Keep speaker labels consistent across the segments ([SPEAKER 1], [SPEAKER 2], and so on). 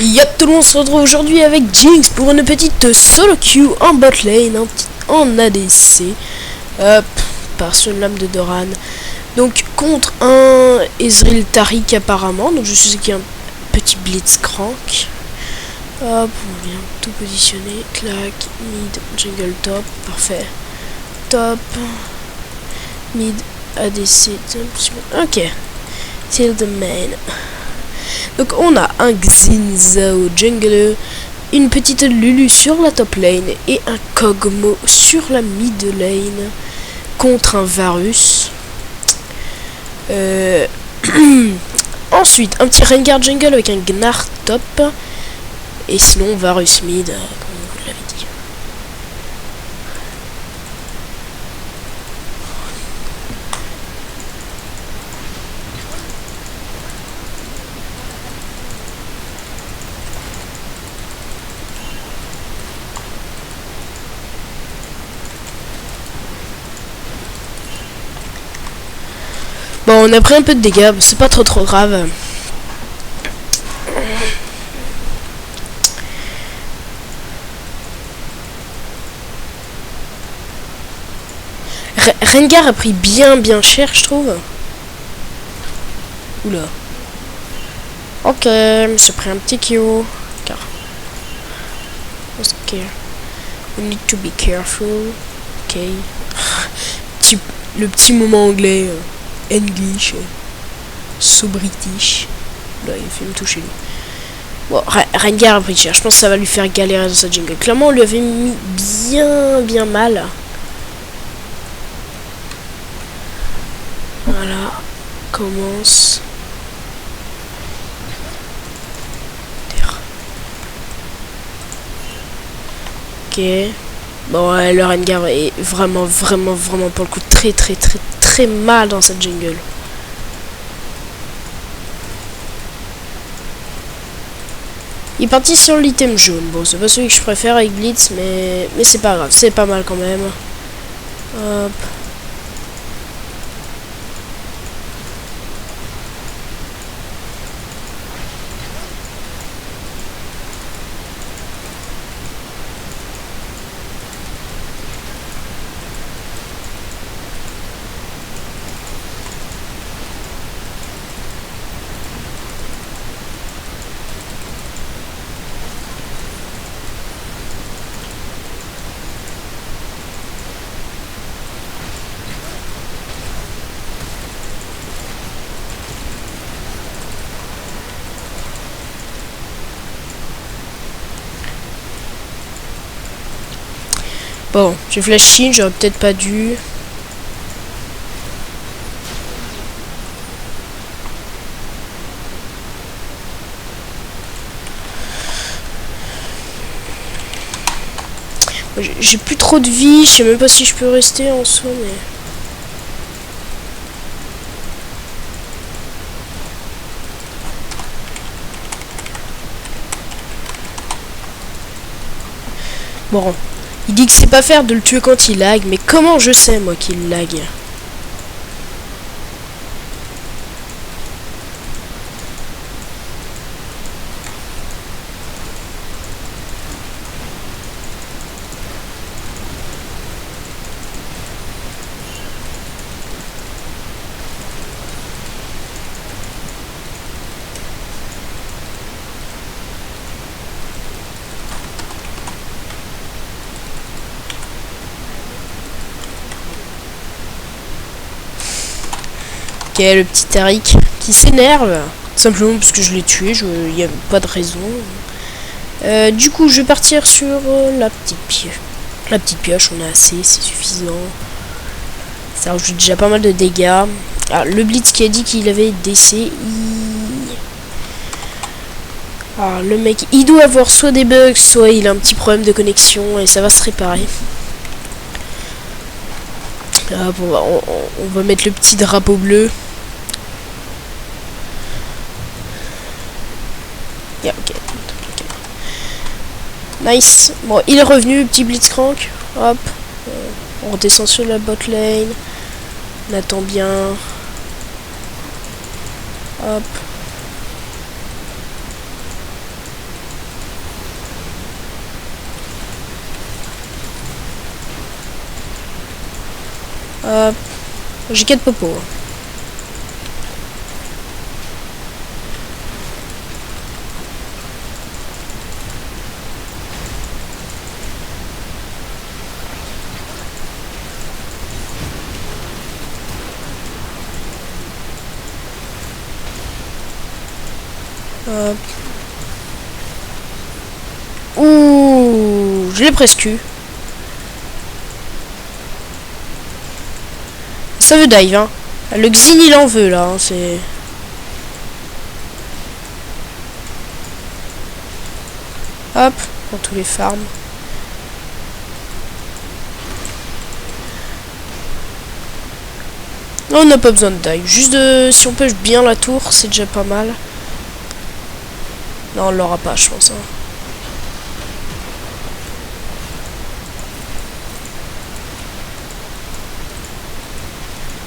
[SPEAKER 1] Yo tout le monde, se retrouve aujourd'hui avec Jinx pour une petite solo queue en bot lane, en ADC, par son lame de Doran. Donc contre un Ezreal Taric apparemment, donc je suis un petit Blitzcrank. Hop, on vient tout positionner, clac, mid, jungle top, parfait. Top, mid, ADC, ok, till the main. Donc on a un Xin-Zhao jungle, une petite Lulu sur la top lane et un Kog'Maw sur la mid lane contre un Varus. Ensuite un petit Rengar jungle avec un Gnar top et sinon Varus mid, comme vous l'avez dit. Bon, on a pris un peu de dégâts, c'est pas trop grave. Rengar a pris bien cher, je trouve. Oula. Ok, j'ai pris un petit Q. Car. Ok. We need to be careful. Ok. Le petit moment anglais. English, so British. Là, il fait me toucher lui. Bon, Rengar a pris cher. Je pense que ça va lui faire galérer dans sa jungle. Clairement, on lui avait mis bien mal. Voilà. Commence. Ok. Bon, ouais, le Rengar est vraiment pour le coup très mal dans cette jungle. Il est parti sur l'item jaune. Bon, c'est pas celui que je préfère avec Blitz, mais c'est pas grave, c'est pas mal quand même. Hop. Bon, j'ai flash in, j'aurais peut-être pas dû. J'ai plus trop de vie, je sais même pas si je peux rester en soi, mais... Bon, il dit que c'est pas faire de le tuer quand il lag, mais comment je sais moi qu'il lag? Ok, le petit Taric qui s'énerve, simplement parce que je l'ai tué, il n'y a pas de raison. Du coup, je vais partir sur la petite pioche. La petite pioche, on a assez, c'est suffisant. Ça rajoute déjà pas mal de dégâts. Ah, le Blitz qui a dit qu'il avait DC, ah, le mec, il doit avoir soit des bugs, soit il a un petit problème de connexion et ça va se réparer. Ah, bon, on va mettre le petit drapeau bleu. Yeah, ok. Nice. Bon, il est revenu, petit Blitzcrank. Hop. On redescend sur la bot lane. On attend bien. Hop. J'ai 4 popos. Ouh, je l'ai presque eu. Ça veut dive, hein. Le Xin il en veut là, hein, c'est... Hop, pour tous les farms. Non, on n'a pas besoin de dive. Juste de... si on pêche bien la tour, c'est déjà pas mal. Non, on l'aura pas, je pense. Hein.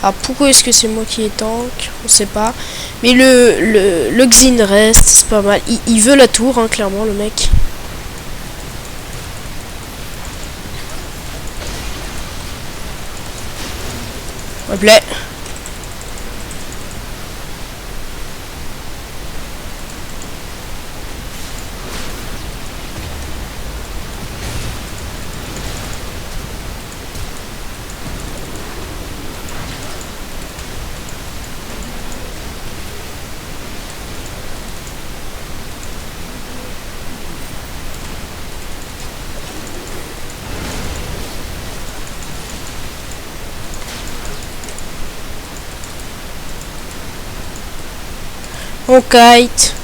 [SPEAKER 1] Alors pourquoi est-ce que c'est moi qui est tank? On sait pas. Mais le Xin reste, c'est pas mal. Il veut la tour, hein, clairement, le mec. S'il te plaît. On kite.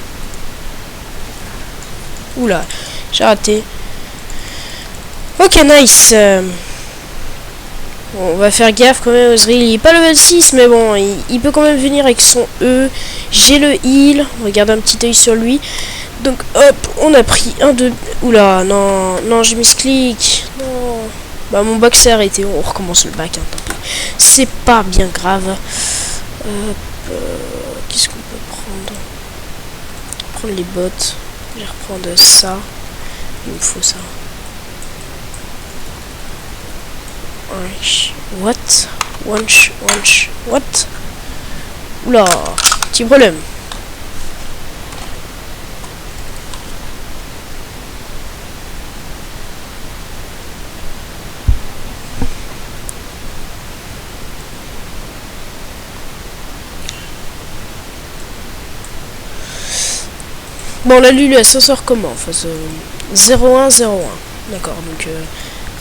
[SPEAKER 1] Oula, j'ai raté. Ok, nice. Bon, on va faire gaffe quand même. Ozril, il est pas level 6, mais bon, il peut quand même venir avec son E. J'ai le heal. On va garder un petit œil sur lui. Donc, hop, on a pris un, deux. Oula, non, non, j'ai mis ce clic. Non. Bah, mon bac s'est arrêté. On recommence le bac, hein, tant pis. C'est pas bien grave. Qu'est-ce qu'on peut prendre? Prendre les bottes. Je vais reprendre ça. Il me faut ça. What? What? Oula, petit problème. Bon, la Lulu, elle s'en sort comment? Enfin, 0-1-0-1. D'accord, donc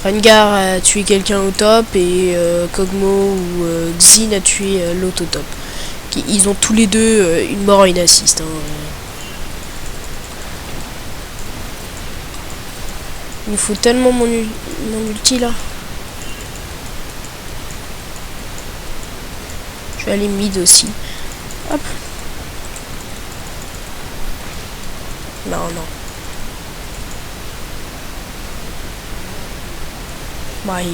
[SPEAKER 1] Rengar a tué quelqu'un au top et Kog'Maw ou Xin a tué l'autre au top. Ils ont tous les deux une mort et une assist. Hein. Il me faut tellement mon ulti là. Je vais aller mid aussi. Hop. Non, non. Bye.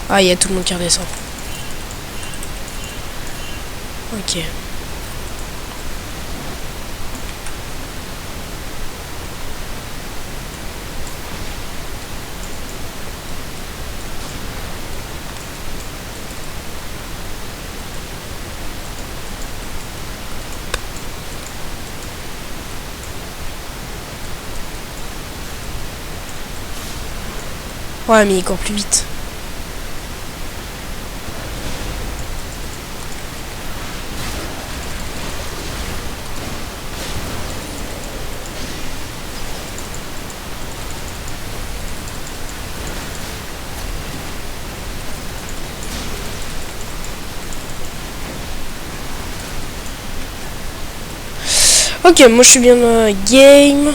[SPEAKER 1] Ah, il y a tout le monde qui redescend. Ok. Ouais, mais il court plus vite. Ok, moi je suis bien dans la game.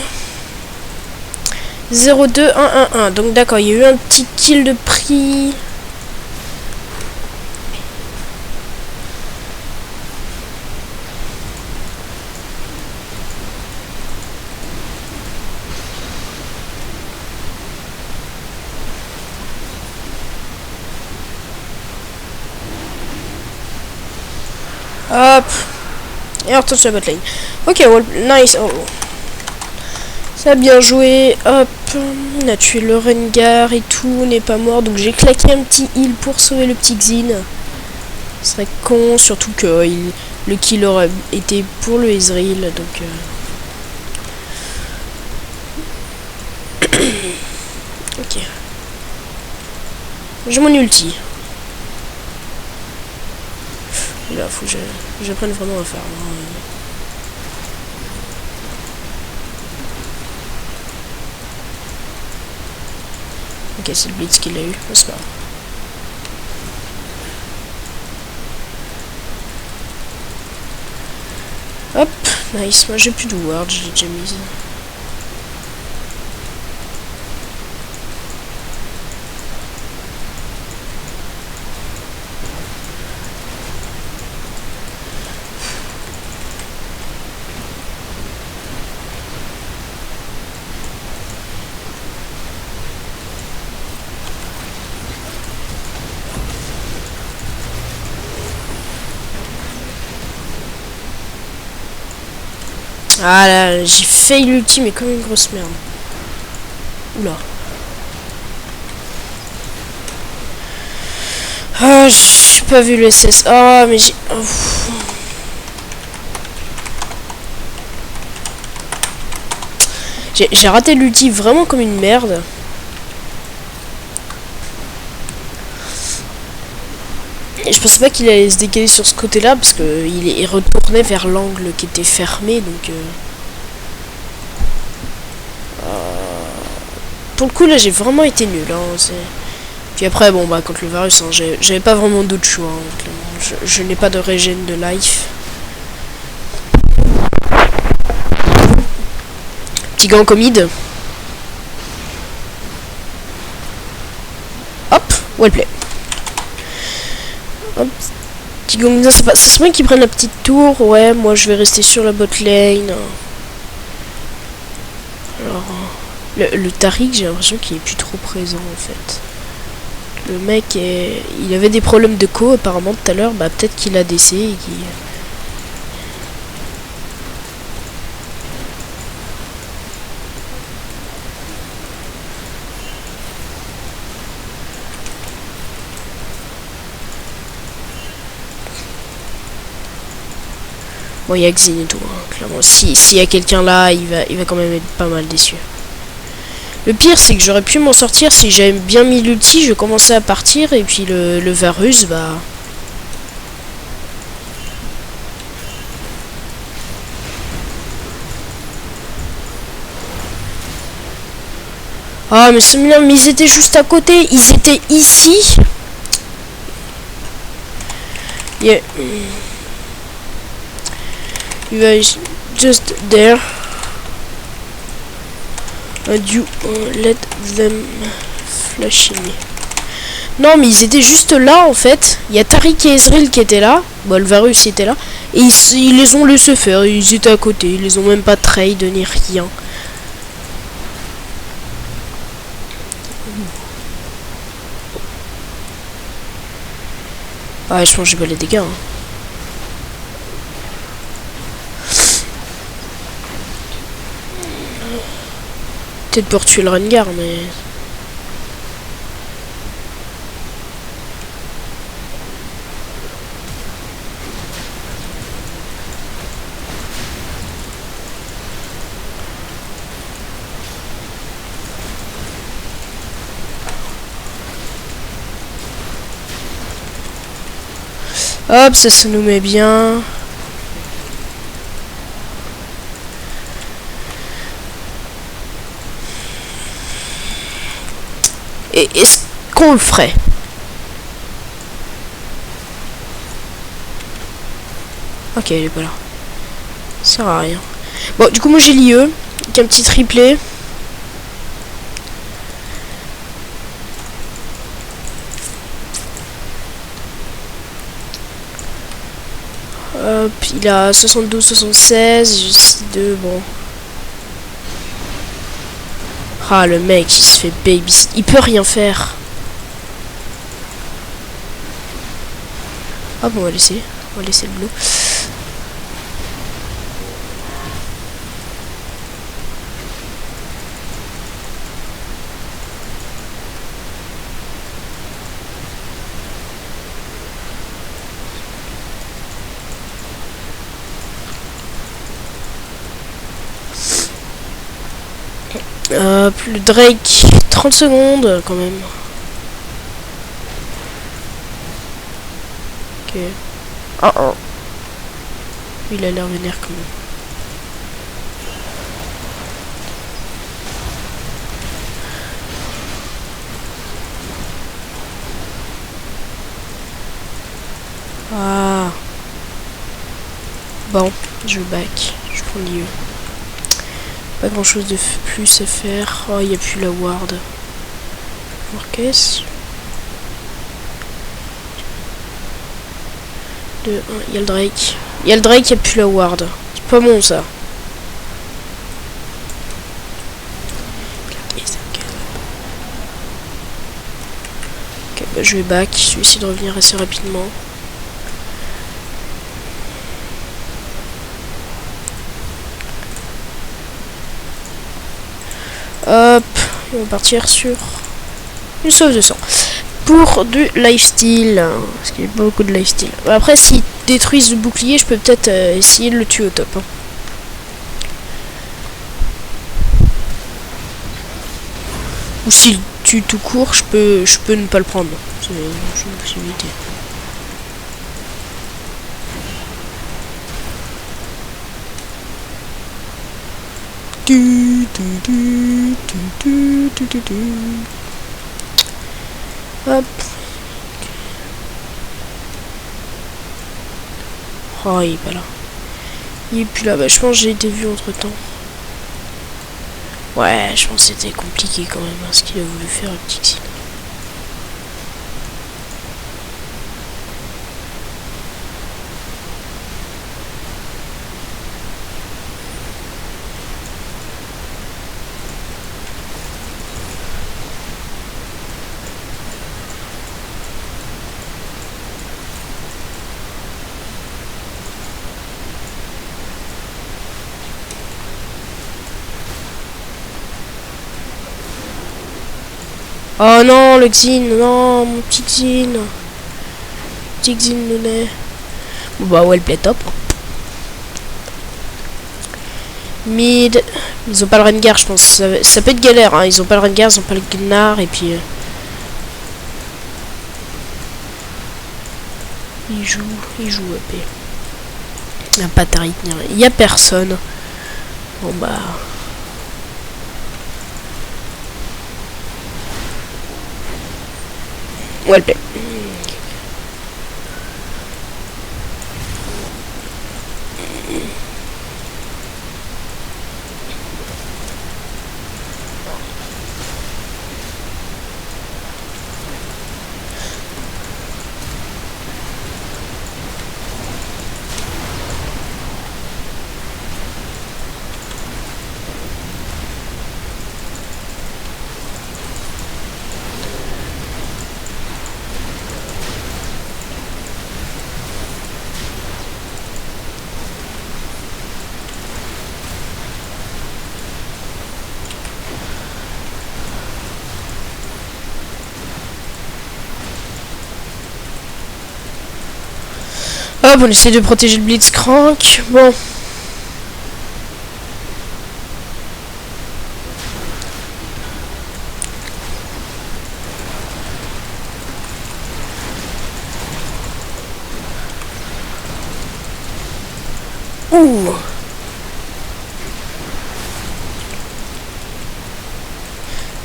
[SPEAKER 1] 0-2-1-1-1. Donc d'accord, il y a eu un petit kill de prix. Hop. Et on retourne sur la botlane. Ok, well, nice. Oh. Ça a bien joué. Hop. On a tué le Rengar et tout, n'est pas mort. Donc j'ai claqué un petit heal pour sauver le petit Xin. Ce serait con, surtout que le kill aurait été pour le Ezreal. Donc... ok. J'ai mon ulti. Et là, faut que j'apprenne vraiment à faire. Ok, c'est le blitz qu'il a eu. C'est pas grave. Hop, nice. Moi j'ai plus de ward, je l'ai déjà mise. Ah là, j'ai fail l'ulti, mais comme une grosse merde. Oula. Ah, j'ai pas vu le SS. Ah, mais j'ai... Oh. J'ai raté l'ulti vraiment comme une merde. Et je pensais pas qu'il allait se décaler sur ce côté-là, parce que il retournait vers l'angle qui était fermé, donc... Pour le coup, là, j'ai vraiment été nul. Hein, puis après, bon, bah, contre le Varus, hein, j'avais pas vraiment d'autre choix. Hein, je n'ai pas de régène de life. Petit gant comme id. Hop, well play. Hop, petit gant comme ça, ça serait bien qu'ils prennent la petite tour. Ouais, moi, je vais rester sur la bot lane. Alors... Le Taric, j'ai l'impression qu'il est plus trop présent en fait. Le mec, il avait des problèmes de co apparemment tout à l'heure. Bah peut-être qu'il a DC et qu'il... Bon, il y a Xin et tout. Hein, clairement, s'il y a quelqu'un là, il va quand même être pas mal déçu. Le pire, c'est que j'aurais pu m'en sortir si j'avais bien mis l'ulti, je commençais à partir, et puis le Varus, bah... Ah, mais c'est bien, mais ils étaient juste à côté, ils étaient ici. Yeah. You guys just there. And you let them flashing. Non, mais ils étaient juste là en fait. Il y a Taric et Ezreal qui étaient là. Bon, le Varus était là. Et ils les ont laissé faire. Ils étaient à côté. Ils les ont même pas trade ni rien. Ah, je pense que j'ai pas les dégâts. Hein. Peut-être pour tuer le Rengar, mais... Hop, ça se nous met bien. Et est-ce qu'on le ferait? Ok, il est pas là. Ça sert à rien. Bon, du coup, moi j'ai l'IE, avec un petit triplé. Hop, il a 72, 76, juste 2, bon. Ah, le mec, il se fait baby. Il peut rien faire. Ah bon, on va laisser le bleu. Hop, le Drake, 30 secondes quand même. Ok. Oh oh. Il a l'air vénère quand même. Ah. Bon, je back. Je prends l'IE. Pas grand chose de plus à faire. Oh, il n'y a plus la ward. Marquez. 2, 1, il y a le Drake. Il y a le Drake, il n'y a plus la ward. C'est pas bon ça. Ok, bah je vais back. Je vais essayer de revenir assez rapidement. Hop, on va partir sur une sauve de sang. Pour du lifesteal, parce qu'il y a beaucoup de lifesteal. Après, s'ils détruisent le bouclier, je peux peut-être essayer de le tuer au top. Hein. Ou s'il tue tout court, je peux ne pas le prendre. C'est une possibilité. Hop. Oh, il est pas là. Il est plus là. Bah, je pense que j'ai été vu entre temps. Ouais, je pense que c'était compliqué quand même, hein, ce qu'il a voulu faire, le petit Xin. Oh non, le Xin, non, mon petit Xin. Petit Xin Nounet. Bon bah ouais, le play top. Mid. Ils ont pas le Rengar, je pense. Ça peut être galère, hein. Ils ont pas le Rengar, ils ont pas le Gnar, et puis... Ils jouent AP. Il n'y a pas de tarif, il y a personne. Bon bah... Ouais, le play. Hop, on essaie de protéger le Blitzcrank. Bon. Ouh.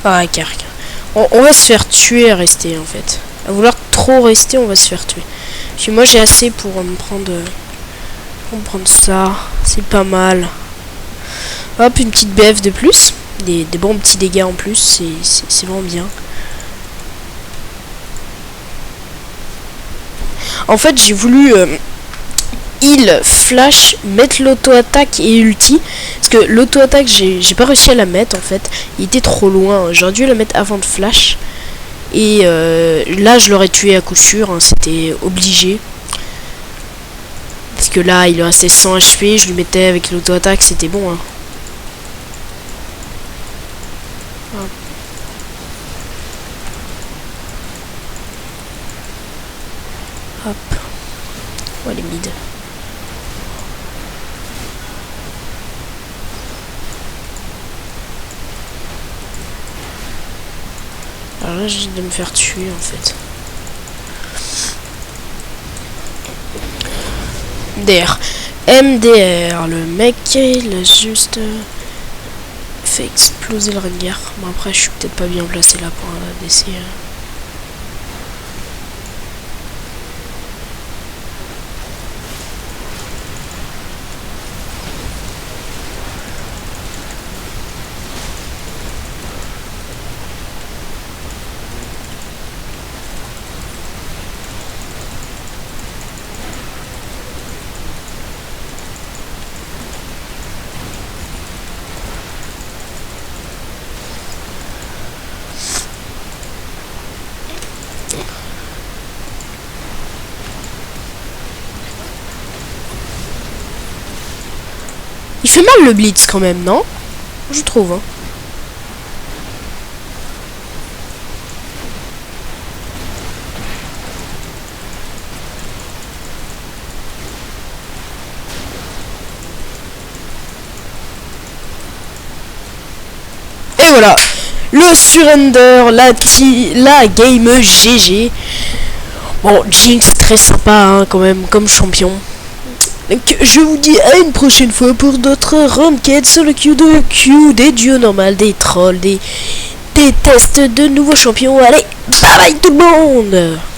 [SPEAKER 1] Ah, Kark. On va se faire tuer à rester, en fait. À vouloir trop rester, on va se faire tuer. Puis moi, j'ai assez pour me prendre ça. C'est pas mal. Hop, une petite BF de plus. Des bons petits dégâts en plus. C'est vraiment bien. En fait, j'ai voulu... heal, flash, mettre l'auto-attaque et ulti. Parce que l'auto-attaque, j'ai pas réussi à la mettre en fait. Il était trop loin. J'aurais dû la mettre avant de flash. Et là, je l'aurais tué à coup sûr. Hein, c'était obligé. Parce que là, il restait 100 HP. Je lui mettais avec l'auto-attaque. C'était bon. Hein. Hop. Oh, les mid. Alors là, j'ai de me faire tuer en fait. MDR. MDR, le mec, il a juste fait exploser le Rengar. Bon, après, je suis peut-être pas bien placé là pour un ADC. Il fait mal le blitz quand même, non? Je trouve. Hein. Et voilà, le surrender, la game GG. Bon, Jinx très sympa hein, quand même comme champion. Donc je vous dis à une prochaine fois pour d'autres ranked sur le Q2Q, des duos normales, des trolls, des tests de nouveaux champions. Allez, bye bye tout le monde!